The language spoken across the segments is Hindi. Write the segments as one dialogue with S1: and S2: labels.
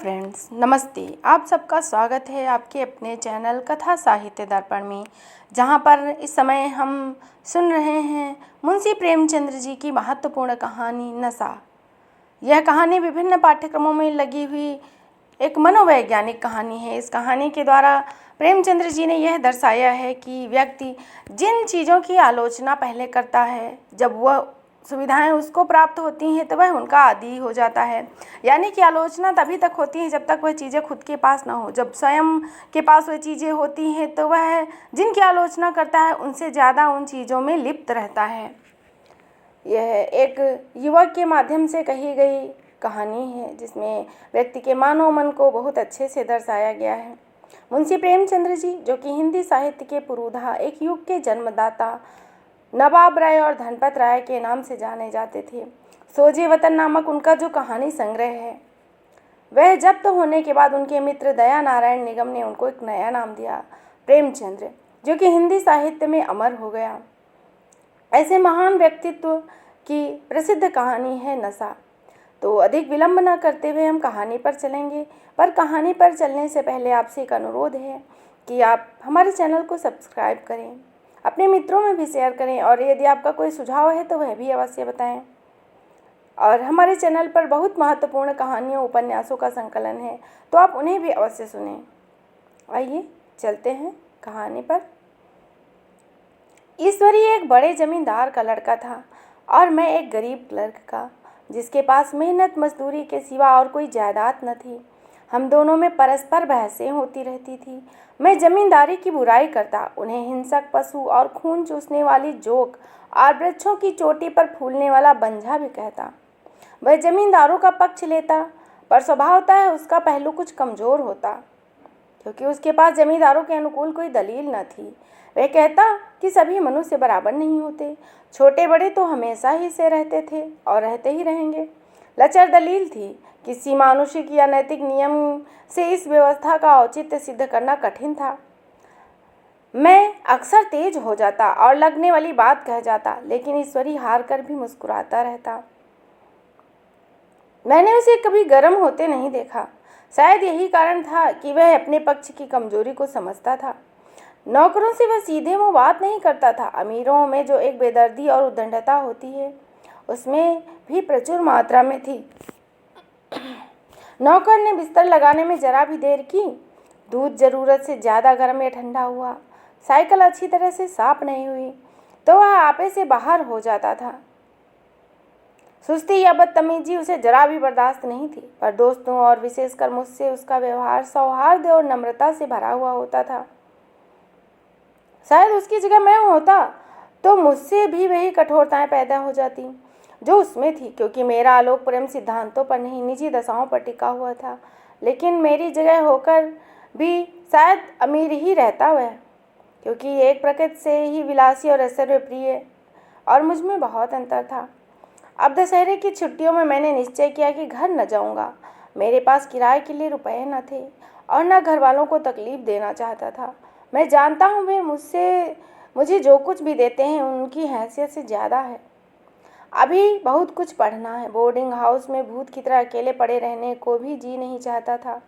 S1: फ्रेंड्स, नमस्ते। आप सबका स्वागत है आपके अपने चैनल कथा साहित्य दर्पण में, जहां पर इस समय हम सुन रहे हैं मुंशी प्रेमचंद्र जी की महत्वपूर्ण कहानी नशा। यह कहानी विभिन्न पाठ्यक्रमों में लगी हुई एक मनोवैज्ञानिक कहानी है। इस कहानी के द्वारा प्रेमचंद्र जी ने यह दर्शाया है कि व्यक्ति जिन चीज़ों की आलोचना पहले करता है, जब वह सुविधाएं उसको प्राप्त होती हैं तो वह उनका आदी हो जाता है। यानी कि आलोचना तभी तक होती है जब तक वह चीज़ें खुद के पास ना हो। जब स्वयं के पास वह चीज़ें होती हैं तो वह जिनकी आलोचना करता है उनसे ज़्यादा उन चीज़ों में लिप्त रहता है। यह एक युवक के माध्यम से कही गई कहानी है जिसमें व्यक्ति के मानव मन को बहुत अच्छे से दर्शाया गया है। मुंशी प्रेमचंद्र जी, जो कि हिंदी साहित्य के पुरोधा, एक युग के जन्मदाता, नवाब राय और धनपत राय के नाम से जाने जाते थे। सोजे वतन नामक उनका जो कहानी संग्रह है, वह जब्त होने के बाद उनके मित्र दया नारायण निगम ने उनको एक नया नाम दिया, प्रेमचंद्र, जो कि हिंदी साहित्य में अमर हो गया। ऐसे महान व्यक्तित्व की प्रसिद्ध कहानी है नशा। तो अधिक विलंब न करते हुए हम कहानी पर चलेंगे, पर कहानी पर चलने से पहले आपसे एक अनुरोध है कि आप हमारे चैनल को सब्सक्राइब करें, अपने मित्रों में भी शेयर करें, और यदि आपका कोई सुझाव है तो वह भी अवश्य बताएं। और हमारे चैनल पर बहुत महत्वपूर्ण कहानियों उपन्यासों का संकलन है, तो आप उन्हें भी अवश्य सुनें। आइए चलते हैं कहानी पर। ईश्वरी एक बड़े जमींदार का लड़का था और मैं एक गरीब क्लर्क का, जिसके पास मेहनत मजदूरी के सिवा और कोई जायदाद न थी। हम दोनों में परस्पर बहसें होती रहती थी। मैं जमींदारी की बुराई करता, उन्हें हिंसक पशु और खून चूसने वाली जोक और वृक्षों की चोटी पर फूलने वाला बंझा भी कहता। वह जमींदारों का पक्ष लेता, पर स्वभावतः उसका पहलू कुछ कमज़ोर होता, क्योंकि उसके पास जमींदारों के अनुकूल कोई दलील न थी। वह कहता कि सभी मनुष्य बराबर नहीं होते, छोटे बड़े तो हमेशा ही से रहते थे और रहते ही रहेंगे। लचर दलील थी कि सीमानुषिक या नैतिक नियम से इस व्यवस्था का औचित्य सिद्ध करना कठिन था। मैं अक्सर तेज हो जाता और लगने वाली बात कह जाता, लेकिन ईश्वरी हार कर भी मुस्कुराता रहता। मैंने उसे कभी गर्म होते नहीं देखा। शायद यही कारण था कि वह अपने पक्ष की कमजोरी को समझता था। नौकरों से वह सीधे मुंह बात नहीं करता था। अमीरों में जो एक बेदर्दी और उद्दंडता होती है, उसमें भी प्रचुर मात्रा में थी। नौकर ने बिस्तर लगाने में जरा भी देर की, दूध जरूरत से ज़्यादा गर्म या ठंडा हुआ, साइकिल अच्छी तरह से साफ नहीं हुई, तो वह आपे से बाहर हो जाता था। सुस्ती या बदतमीजी उसे जरा भी बर्दाश्त नहीं थी, पर दोस्तों और विशेषकर मुझसे उसका व्यवहार सौहार्द और नम्रता से भरा हुआ होता था। शायद उसकी जगह मैं होता तो मुझसे भी वही कठोरताएं पैदा हो जाती जो उसमें थी, क्योंकि मेरा आलोक प्रेम सिद्धांतों पर नहीं, निजी दशाओं पर टिका हुआ था। लेकिन मेरी जगह होकर भी शायद अमीर ही रहता वह, क्योंकि एक प्रकृति से ही विलासी और ऐश्वर्य प्रिय, और मुझ में बहुत अंतर था। अब दशहरे की छुट्टियों में मैंने निश्चय किया कि घर न जाऊंगा। मेरे पास किराए के लिए रुपए न थे और न घर वालों को तकलीफ देना चाहता था। मैं जानता हूँ वे मुझे जो कुछ भी देते हैं उनकी हैसियत से ज़्यादा है। अभी बहुत कुछ पढ़ना है। बोर्डिंग हाउस में भूत की तरह अकेले पड़े रहने को भी जी नहीं चाहता था।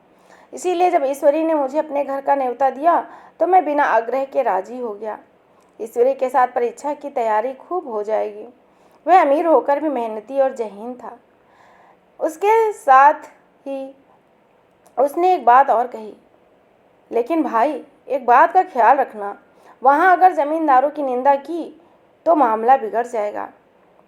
S1: इसीलिए जब ईश्वरी ने मुझे अपने घर का न्योता दिया तो मैं बिना आग्रह के राजी हो गया। ईश्वरी के साथ परीक्षा की तैयारी खूब हो जाएगी। वह अमीर होकर भी मेहनती और ज़हीन था। उसके साथ ही उसने एक बात और कही, लेकिन भाई एक बात का ख्याल रखना, वहाँ अगर ज़मींदारों की निंदा की तो मामला बिगड़ जाएगा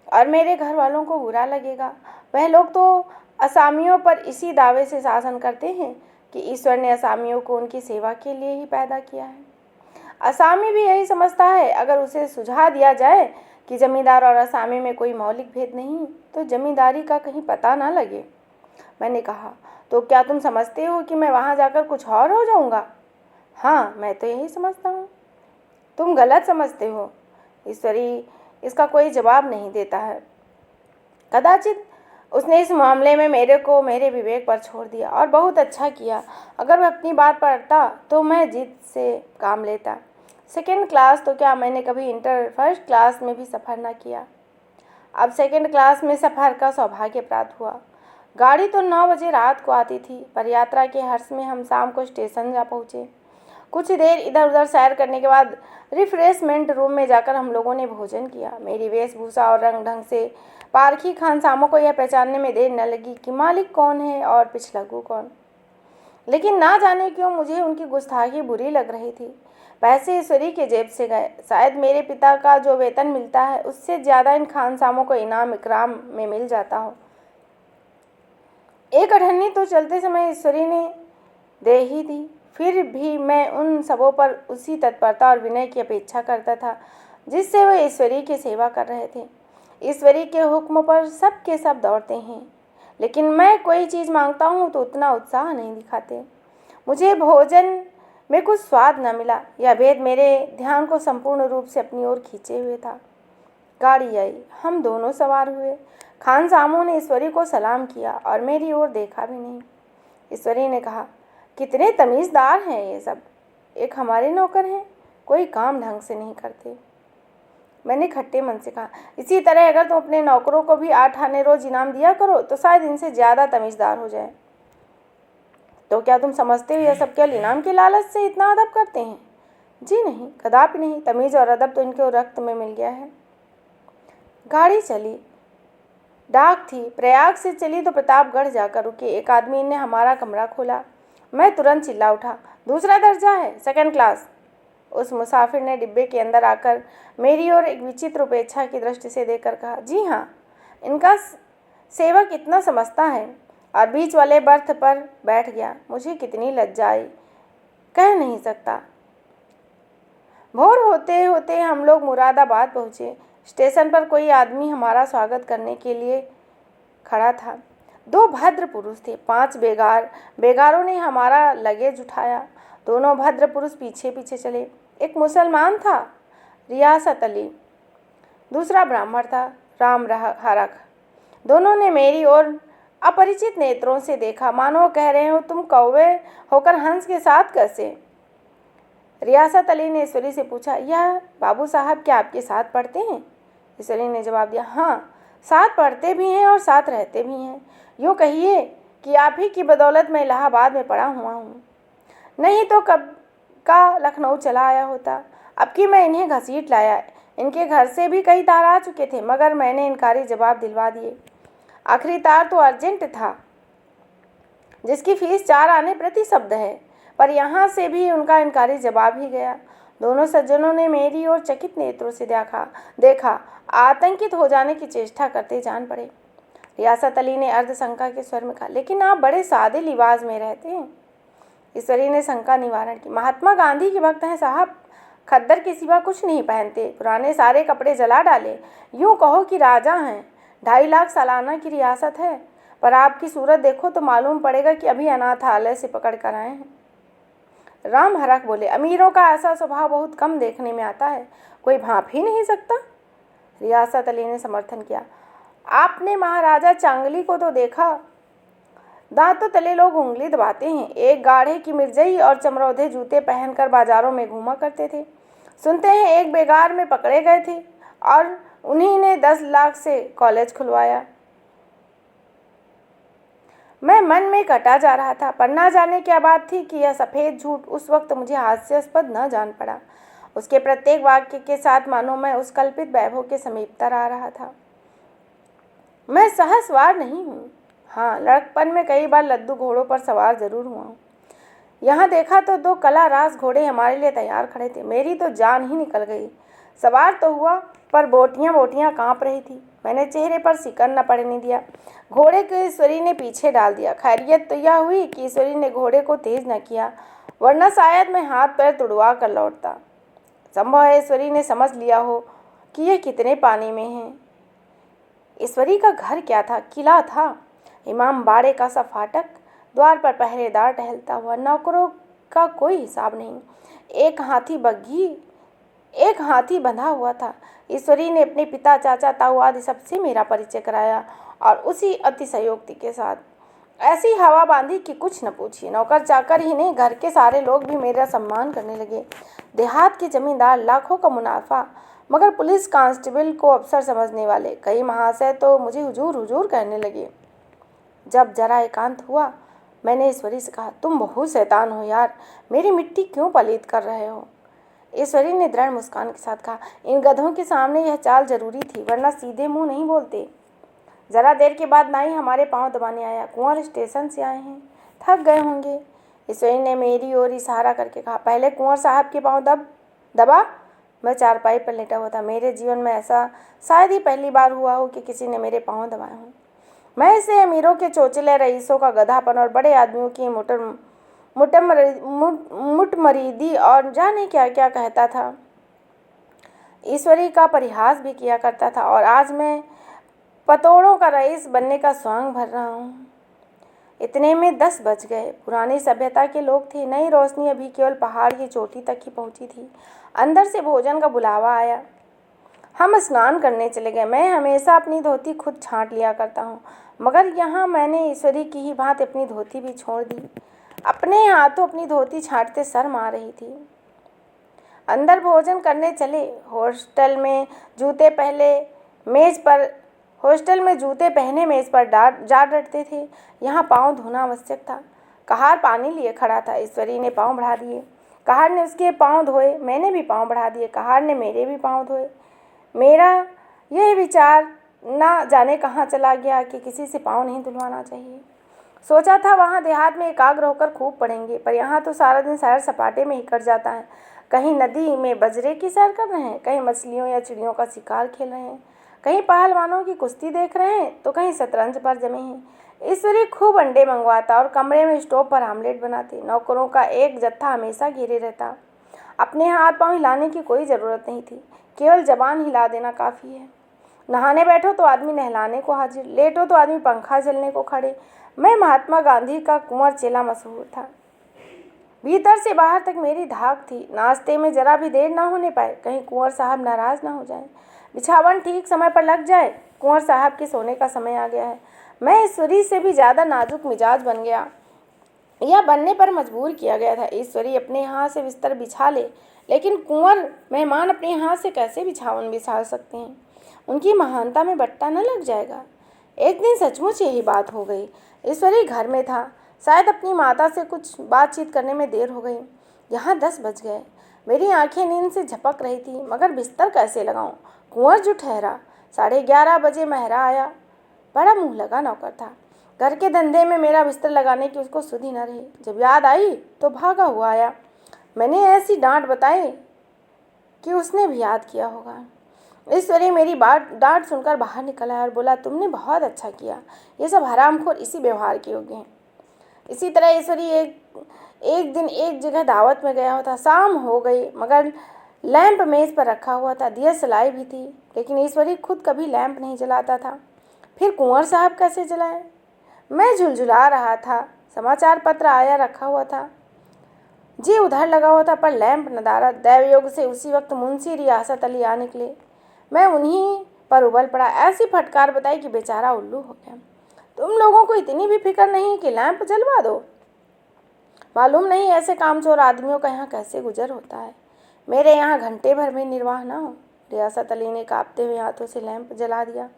S1: और मेरे घर वालों को बुरा लगेगा। वह लोग तो असामियों पर इसी दावे से शासन करते हैं कि ईश्वर ने असामियों को उनकी सेवा के लिए ही पैदा किया है। असामी भी यही समझता है। अगर उसे सुझा दिया जाए कि जमींदार और असामी में कोई मौलिक भेद नहीं, तो जमींदारी का कहीं पता ना लगे। मैंने कहा, तो क्या तुम समझते हो कि मैं वहाँ जाकर कुछ और हो जाऊँगा? हाँ, मैं तो यही समझता हूँ। तुम गलत समझते हो। ईश्वरी इसका कोई जवाब नहीं देता है। कदाचित उसने इस मामले में मेरे को मेरे विवेक पर छोड़ दिया, और बहुत अच्छा किया। अगर वह अपनी बात पर अड़ता तो मैं जिद से काम लेता। सेकेंड क्लास तो क्या, मैंने कभी इंटर फर्स्ट क्लास में भी सफ़र न किया। अब सेकेंड क्लास में सफ़र का सौभाग्य प्राप्त हुआ। गाड़ी तो 9 बजे रात को आती थी, पर यात्रा के हर्ष में हम शाम को स्टेशन जा पहुँचे। कुछ देर इधर उधर सैर करने के बाद रिफ्रेशमेंट रूम में जाकर हम लोगों ने भोजन किया। मेरी वेशभूषा और रंग ढंग से पारखी खानसामों को यह पहचानने में देर न लगी कि मालिक कौन है और पिछलग्गू कौन। लेकिन ना जाने क्यों मुझे उनकी गुस्ताखी बुरी लग रही थी। पैसे ईश्वरी के जेब से गए। शायद मेरे पिता का जो वेतन मिलता है उससे ज़्यादा इन खानसामों को इनाम इकराम में मिल जाता हो। एक अठन्नी तो चलते समय ईश्वरी ने दे ही दी, फिर भी मैं उन सबों पर उसी तत्परता और विनय की अपेक्षा करता था जिससे वे ईश्वरी की सेवा कर रहे थे। ईश्वरी के हुक्म पर सब के सब दौड़ते हैं, लेकिन मैं कोई चीज़ मांगता हूँ तो उतना उत्साह नहीं दिखाते। मुझे भोजन में कुछ स्वाद न मिला। यह भेद मेरे ध्यान को संपूर्ण रूप से अपनी ओर खींचे हुए था। गाड़ी आई, हम दोनों सवार हुए। खानसामों ने ईश्वरी को सलाम किया और मेरी ओर देखा भी नहीं। ईश्वरी ने कहा, कितने तमीज़दार हैं ये सब, एक हमारे नौकर हैं, कोई काम ढंग से नहीं करते। मैंने खट्टे मन से कहा, इसी तरह अगर तुम अपने नौकरों को भी 8 आने रोज इनाम दिया करो तो शायद इनसे ज़्यादा तमीज़दार हो जाए। तो क्या तुम समझते हो यह सब केवल इनाम के लालच से इतना अदब करते हैं? जी नहीं, कदापि नहीं। तमीज़ और अदब तो इनके रक्त में मिल गया है। गाड़ी चली। डाक थी। प्रयाग से चली तो प्रतापगढ़ जाकर रुकी। एक आदमी ने हमारा कमरा खोला। मैं तुरंत चिल्ला उठा, दूसरा दर्जा है, सेकंड क्लास। उस मुसाफिर ने डिब्बे के अंदर आकर मेरी ओर एक विचित्र उपेक्षा की दृष्टि से देखकर कहा, जी हाँ, इनका सेवक इतना समझता है, और बीच वाले बर्थ पर बैठ गया। मुझे कितनी लज्जा आई, कह नहीं सकता। भोर होते होते हम लोग मुरादाबाद पहुँचे। स्टेशन पर कोई आदमी हमारा स्वागत करने के लिए खड़ा था। 2 भद्र पुरुष थे, 5 बेगारों ने हमारा लगेज उठाया। दोनों भद्र पुरुष पीछे पीछे चले। एक मुसलमान था, रियासत अली, दूसरा ब्राह्मण था, राम हरख। दोनों ने मेरी ओर अपरिचित नेत्रों से देखा, मानो कह रहे हो, तुम कौवे होकर हंस के साथ कैसे? रियासत अली ने ईश्वरी से पूछा, यह बाबू साहब क्या आपके साथ पढ़ते हैं? ईश्वरी ने जवाब दिया, हाँ, साथ पढ़ते भी हैं और साथ रहते भी हैं। यूँ कहिए कि आप ही की बदौलत मैं इलाहाबाद में पढ़ा हुआ हूँ, नहीं तो कब का लखनऊ चला आया होता। अब कि मैं इन्हें घसीट लाया। इनके घर से भी कई तार आ चुके थे, मगर मैंने इनकारी जवाब दिलवा दिए। आखिरी तार तो अर्जेंट था, जिसकी फीस 4 आने प्रति शब्द है, पर यहाँ से भी उनका इनकारी जवाब ही गया। दोनों सज्जनों ने मेरी ओर चकित नेत्रों से देखा, आतंकित हो जाने की चेष्टा करते जान पड़े। रियासत अली ने अर्धशंका के स्वर में कहा, लेकिन आप बड़े सादे लिबास में रहते हैं। ईश्वरी ने शंका निवारण की, महात्मा गांधी के भक्त हैं साहब, खद्दर के सिवा कुछ नहीं पहनते, पुराने सारे कपड़े जला डाले। यूँ कहो कि राजा हैं। 2.5 लाख सालाना की रियासत है, पर आपकी सूरत देखो तो मालूम पड़ेगा कि अभी अनाथालय से पकड़ कर आए हैं। राम हरख बोले, अमीरों का ऐसा स्वभाव बहुत कम देखने में आता है, कोई भांप ही नहीं सकता। रियासत अली ने समर्थन किया, आपने महाराजा चांगली को तो देखा, दांतों तले लोग उंगली दबाते हैं। एक गाढ़े की मिर्जई और चमरौधे जूते पहनकर बाजारों में घूमा करते थे। सुनते हैं एक बेगार में पकड़े गए थे और उन्हीं ने 10 लाख से कॉलेज खुलवाया। मैं मन में कटा जा रहा था, पर ना जाने क्या बात थी कि यह सफ़ेद झूठ उस वक्त मुझे हास्यास्पद न जान पड़ा। उसके प्रत्येक वाक्य के साथ मानो मैं उस कल्पित वैभव के समीपतर आ रहा था। मैं सहसवार नहीं हूँ। हाँ, लड़कपन में कई बार लद्दू घोड़ों पर सवार जरूर हुआ हूँ। यहाँ देखा तो 2 कला रास घोड़े हमारे लिए तैयार खड़े थे। मेरी तो जान ही निकल गई। सवार तो हुआ, पर बोटियाँ काँप रही थी। मैंने चेहरे पर सिकन न पड़ने दिया। घोड़े को ईश्वरी ने पीछे डाल दिया। खैरियत तो यह हुई कि ईश्वरी ने घोड़े को तेज न किया, वरना शायद मैं हाथ पैर तुड़वा कर लौटता। संभव है ईश्वरी ने समझ लिया हो कि यह कितने पानी में है। ईश्वरी का घर क्या था? किला था। इमाम बाड़े का सा फाटक, द्वार पर पहरेदार टहलता हुआ, नौकरों का कोई हिसाब नहीं। एक हाथी बंधा हुआ था। ईश्वरी ने अपने पिता, चाचा, ताऊ आदि सबसे मेरा परिचय कराया, और उसी अतिशयोक्ति के साथ ऐसी हवा बांधी कि कुछ न पूछिए। नौकर चाकर ही नहीं, घर के सारे लोग भी मेरा सम्मान करने लगे। देहात के जमींदार, लाखों का मुनाफा, मगर पुलिस कांस्टेबल को अफसर समझने वाले कई महाशय तो मुझे हुजूर हुजूर कहने लगे। जब जरा एकांत हुआ, मैंने ईश्वरी से कहा, तुम बहुत शैतान हो यार, मेरी मिट्टी क्यों पलीत कर रहे हो? ईश्वरी ने दृढ़ मुस्कान के साथ कहा, इन गधों के सामने यह चाल जरूरी थी, वरना सीधे मुंह नहीं बोलते। जरा देर के बाद नाई हमारे पांव दबाने आया। कुंवर स्टेशन से आए हैं, थक गए होंगे। ईश्वरी ने मेरी ओर इशारा करके कहा, पहले कुंवर साहब के पांव दबा। मैं चारपाई पर लेटा हुआ था। मेरे जीवन में ऐसा शायद ही पहली बार हुआ हो कि किसी ने मेरे पांव दबाए हों। मैं इसे अमीरों के चोचले रईसों का गधापन और बड़े आदमियों की मुटमरीदी और जाने क्या क्या कहता था। ईश्वरी का परिहास भी किया करता था, और आज मैं पतोड़ों का रईस बनने का स्वांग भर रहा हूँ। इतने में 10 बज गए। पुरानी सभ्यता के लोग थे। नई रोशनी अभी केवल पहाड़ की चोटी तक ही पहुंची थी। अंदर से भोजन का बुलावा आया। हम स्नान करने चले गए। मैं हमेशा अपनी धोती खुद छांट लिया करता हूँ, मगर यहाँ मैंने ईश्वरी की ही भांति अपनी धोती भी छोड़ दी। अपने हाथों अपनी धोती छांटते शर्म आ रही थी। अंदर भोजन करने चले। हॉस्टल में जूते पहने मेज पर जा डटते थे। यहाँ पाँव धोना आवश्यक था। कहार पानी लिए खड़ा था। ईश्वरी ने पाँव बढ़ा दिए। कहार ने उसके पाँव धोए। मैंने भी पाँव बढ़ा दिए। कहार ने मेरे भी पाँव धोए। मेरा यह विचार ना जाने कहाँ चला गया कि किसी से पाँव नहीं धुलवाना चाहिए। सोचा था वहाँ देहात में एकाग्र होकर खूब पढ़ेंगे, पर यहाँ तो सारा दिन सैर सपाटे में ही कट जाता है। कहीं नदी में बजरे की सैर कर रहे हैं, कहीं मछलियों या चिड़ियों का शिकार खेल रहे हैं, कहीं पहलवानों की कुश्ती देख रहे हैं, तो कहीं शतरंज पर जमे हैं। ईश्वरी खूब अंडे मंगवाता और कमरे में स्टोव पर आमलेट बनाते। नौकरों का एक जत्था हमेशा घेरे रहता। अपने हाथ पाँव हिलाने की कोई ज़रूरत नहीं थी, केवल जबान हिला देना काफ़ी है। नहाने बैठो तो आदमी नहलाने को हाजिर, लेटो तो आदमी पंखा झलने को खड़े। मैं महात्मा गांधी का कुंवर चेला मशहूर था। भीतर से बाहर तक मेरी धाक थी। नाश्ते में जरा भी देर ना होने पाए, कहीं कुंवर साहब नाराज ना हो जाएं। बिछावन ठीक समय पर लग जाए, कुंवर साहब के सोने का समय आ गया है। मैं ईश्वरी से भी ज़्यादा नाजुक मिजाज बन गया, या बनने पर मजबूर किया गया था। ईश्वरी अपने हाथ से बिस्तर बिछा ले, लेकिन कुंवर मेहमान अपने हाथ से कैसे बिछावन बिछा सकते हैं? उनकी महानता में बट्टा न लग जाएगा। एक दिन सचमुच यही बात हो गई। ईश्वरी घर में था। शायद अपनी माता से कुछ बातचीत करने में देर हो गई। यहाँ 10 बज गए। मेरी आंखें नींद से झपक रही थी, मगर बिस्तर कैसे लगाऊं? कुंवर जो ठहरा। 11:30 बजे महरा आया। बड़ा मुंह लगा नौकर था। घर के धंधे में मेरा बिस्तर लगाने की उसको सुधि न रही। जब याद आई तो भागा हुआ आया। मैंने ऐसी डांट बताई कि उसने भी याद किया होगा। ईश्वरी मेरी डांट सुनकर बाहर निकल आया और बोला, तुमने बहुत अच्छा किया। ये सब हरामखोर इसी व्यवहार के योग्य हैं। इसी तरह ईश्वरी एक दिन एक जगह दावत में गया होता। शाम हो गई, मगर लैंप मेज पर रखा हुआ था। दिया सलाई भी थी, लेकिन ईश्वरी खुद कभी लैंप नहीं जलाता था। फिर कुंवर साहब कैसे जलाए? मैं झुलझुला रहा था। समाचार पत्र आया रखा हुआ था। जी उधर लगा हुआ था, पर लैंप नदारद। दैवयोग से उसी वक्त मुंशी रियासत अली आ निकले। मैं उन्हीं पर उबल पड़ा। ऐसी फटकार बताई कि बेचारा उल्लू हो गया। तुम लोगों को इतनी भी फिक्र नहीं कि लैंप जलवा दो? मालूम नहीं ऐसे कामचोर आदमियों का यहाँ कैसे गुजर होता है। मेरे यहाँ घंटे भर में निर्वाह ना हो। रियासत अली ने कांपते हुए हाथों से लैंप जला दिया।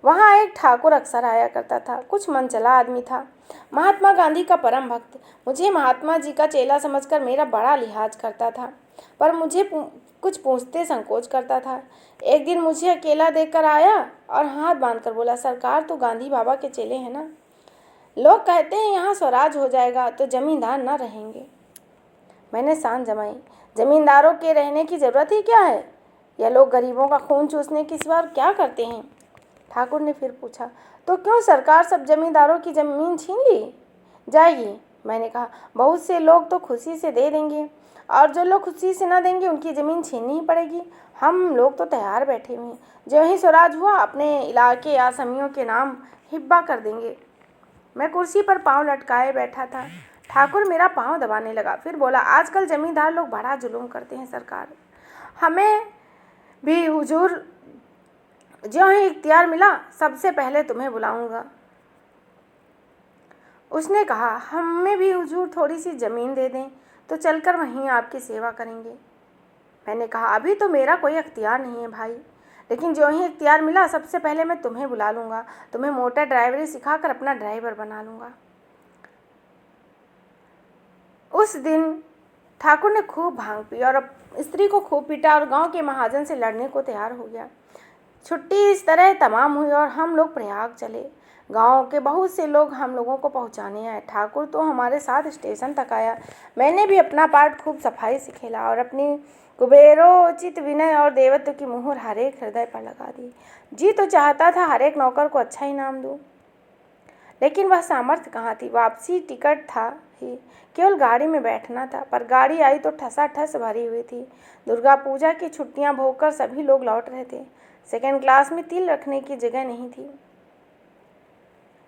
S1: वहाँ एक ठाकुर अक्सर आया करता था। कुछ मनचला आदमी था, महात्मा गांधी का परम भक्त। मुझे महात्मा जी का चेला समझकर मेरा बड़ा लिहाज करता था, पर मुझे कुछ पूछते संकोच करता था। एक दिन मुझे अकेला देखकर आया और हाथ बांधकर बोला, सरकार तो गांधी बाबा के चेले हैं ना? लोग कहते हैं यहाँ स्वराज हो जाएगा तो जमींदार न रहेंगे। मैंने शान जमाई। जमींदारों के रहने की ज़रूरत ही क्या है? यह लोग गरीबों का खून चूसने के सिवा क्या करते हैं? ठाकुर ने फिर पूछा, तो क्यों सरकार सब जमींदारों की ज़मीन छीन ली जाएगी? मैंने कहा, बहुत से लोग तो खुशी से दे देंगे, और जो लोग खुशी से ना देंगे उनकी ज़मीन छीननी ही पड़ेगी। हम लोग तो तैयार बैठे हुए हैं। जो ही स्वराज हुआ अपने इलाके आसमियों के नाम हिब्बा कर देंगे। मैं कुर्सी पर पाँव लटकाए बैठा था। ठाकुर मेरा पाँव दबाने लगा, फिर बोला, आजकल जमींदार लोग बड़ा जुल्म करते हैं सरकार। हमें भी हुजूर ज्यों ही इख्तियार मिला सबसे पहले तुम्हें बुलाऊंगा। उसने कहा, हमें भी हुजूर थोड़ी सी ज़मीन दे दें तो चलकर वहीं आपकी सेवा करेंगे। मैंने कहा, अभी तो मेरा कोई इख्तियार नहीं है भाई, लेकिन जो ही इख्तियार मिला सबसे पहले मैं तुम्हें बुला लूँगा, तुम्हें मोटर ड्राइवरी सिखाकर अपना ड्राइवर बना लूँगा। उस दिन ठाकुर ने खूब भांग पी और स्त्री को खूब पीटा और गांव के महाजन से लड़ने को तैयार हो गया। छुट्टी इस तरह तमाम हुई और हम लोग प्रयाग चले। गांव के बहुत से लोग हम लोगों को पहुंचाने आए। ठाकुर तो हमारे साथ स्टेशन तक आया। मैंने भी अपना पार्ट खूब सफाई से खेला और अपनी कुबेरोचित विनय और देवत्व की मुहर हर एक हृदय पर लगा दी। जी तो चाहता था हर एक नौकर को अच्छा इनाम दूं, लेकिन वह सामर्थ्य कहाँ थी। वापसी टिकट था ही, केवल गाड़ी में बैठना था, पर गाड़ी आई तो ठसाठस भरी हुई थी। दुर्गा पूजा की छुट्टियां भोगकर सभी लोग लौट रहे थे। सेकेंड क्लास में तिल रखने की जगह नहीं थी।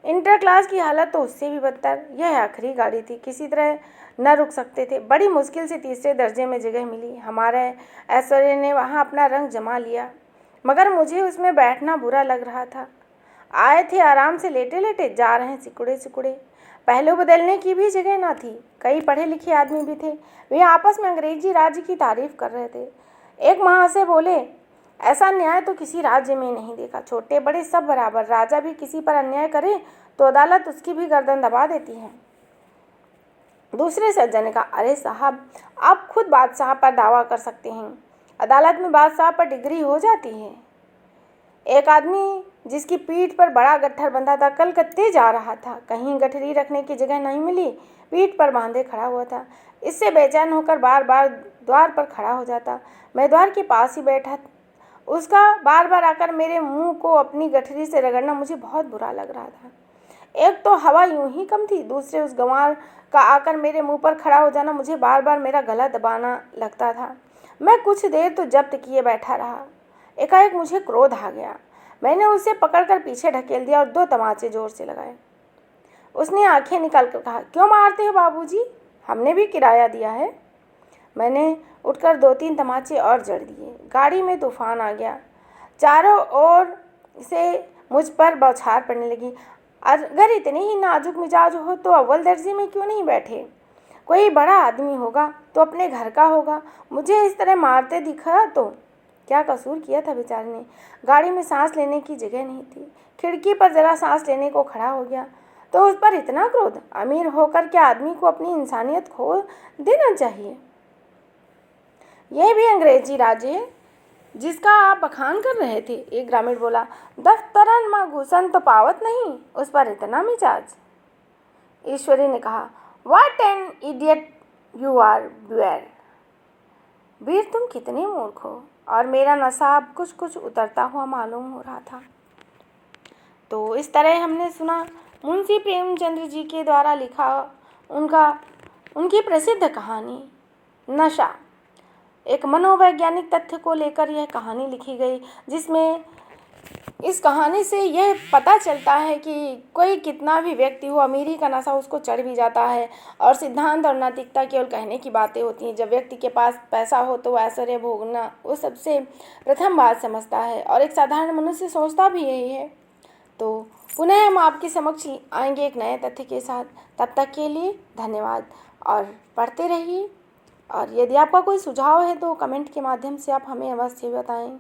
S1: इंटर क्लास की हालत तो उससे भी बदतर। यह आखिरी गाड़ी थी, किसी तरह न रुक सकते थे। बड़ी मुश्किल से तीसरे दर्जे में जगह मिली। हमारे ऐश्वर्य ने वहाँ अपना रंग जमा लिया, मगर मुझे उसमें बैठना बुरा लग रहा था। आए थे आराम से लेटे लेटे, जा रहे सिकुड़े सिकुड़े। पहलू बदलने की भी जगह ना थी। कई पढ़े लिखे आदमी भी थे, वे आपस में अंग्रेजी राज्य की तारीफ कर रहे थे। एक महाशय बोले, ऐसा न्याय तो किसी राज्य में नहीं देखा। छोटे बड़े सब बराबर। राजा भी किसी पर अन्याय करे तो अदालत उसकी भी गर्दन दबा देती है। दूसरे सज्जन ने कहा, अरे साहब, आप खुद बादशाह पर दावा कर सकते हैं, अदालत में बादशाह पर डिग्री हो जाती है। एक आदमी जिसकी पीठ पर बड़ा गट्ठर बंधा था कलकत्ते जा रहा था। कहीं गठरी रखने की जगह नहीं मिली, पीठ पर बांधे खड़ा हुआ था। इससे बेचैन होकर बार बार द्वार पर खड़ा हो जाता। मैं द्वार के पास ही बैठा। उसका बार बार आकर मेरे मुंह को अपनी गठरी से रगड़ना मुझे बहुत बुरा लग रहा था। एक तो हवा यूं ही कम थी, दूसरे उस गंवार का आकर मेरे मुंह पर खड़ा हो जाना मुझे बार बार मेरा गला दबाना लगता था। मैं कुछ देर तो जब्त किए बैठा रहा। एकाएक मुझे क्रोध आ गया। मैंने उसे पकड़कर पीछे ढकेल दिया और 2 तमाचे जोर से लगाए। उसने आंखें निकाल कर कहा, क्यों मारते हो बाबूजी? हमने भी किराया दिया है। मैंने उठकर 2-3 तमाचे और जड़ दिए। गाड़ी में तूफान आ गया। चारों ओर से मुझ पर बौछार पड़ने लगी। अगर इतने ही नाजुक मिजाज हो तो अव्वल दर्जे में क्यों नहीं बैठे? कोई बड़ा आदमी होगा तो अपने घर का होगा। मुझे इस तरह मारते दिखा तो क्या कसूर किया था बेचारे ने? गाड़ी में सांस लेने की जगह नहीं थी। खिड़की पर जरा सांस लेने को खड़ा हो गया तो उस पर इतना क्रोध? अमीर होकर क्या आदमी को अपनी इंसानियत खो देना चाहिए? यह भी अंग्रेजी राज्य है जिसका आप बखान कर रहे थे, एक ग्रामीण बोला। दफ्तरन माँ घुसन तो पावत नहीं, उस पर इतना मिजाज? ईश्वरी ने कहा, what an idiot you are Veer. Veer, तुम कितने मूर्ख हो। और मेरा नशा अब कुछ कुछ उतरता हुआ मालूम हो रहा था। तो इस तरह हमने सुना मुंशी प्रेमचंद्र जी के द्वारा लिखा उनकी प्रसिद्ध कहानी नशा। एक मनोवैज्ञानिक तथ्य को लेकर यह कहानी लिखी गई, जिसमें इस कहानी से यह पता चलता है कि कोई कितना भी व्यक्ति हो, अमीरी का नशा उसको चढ़ भी जाता है। और सिद्धांत और नैतिकता केवल कहने की बातें होती हैं। जब व्यक्ति के पास पैसा हो तो ऐश्वर्य भोगना वो सबसे प्रथम बात समझता है, और एक साधारण मनुष्य सोचता भी यही है। तो पुनः हम आपके समक्ष आएंगे एक नए तथ्य के साथ। तब तक के लिए धन्यवाद और पढ़ते रहिए। और यदि आपका कोई सुझाव है तो कमेंट के माध्यम से आप हमें अवश्य बताएं।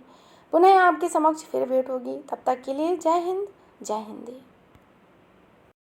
S1: पुनः आपके समक्ष फिर भेंट होगी। तब तक के लिए जय हिंद, जय हिंदी।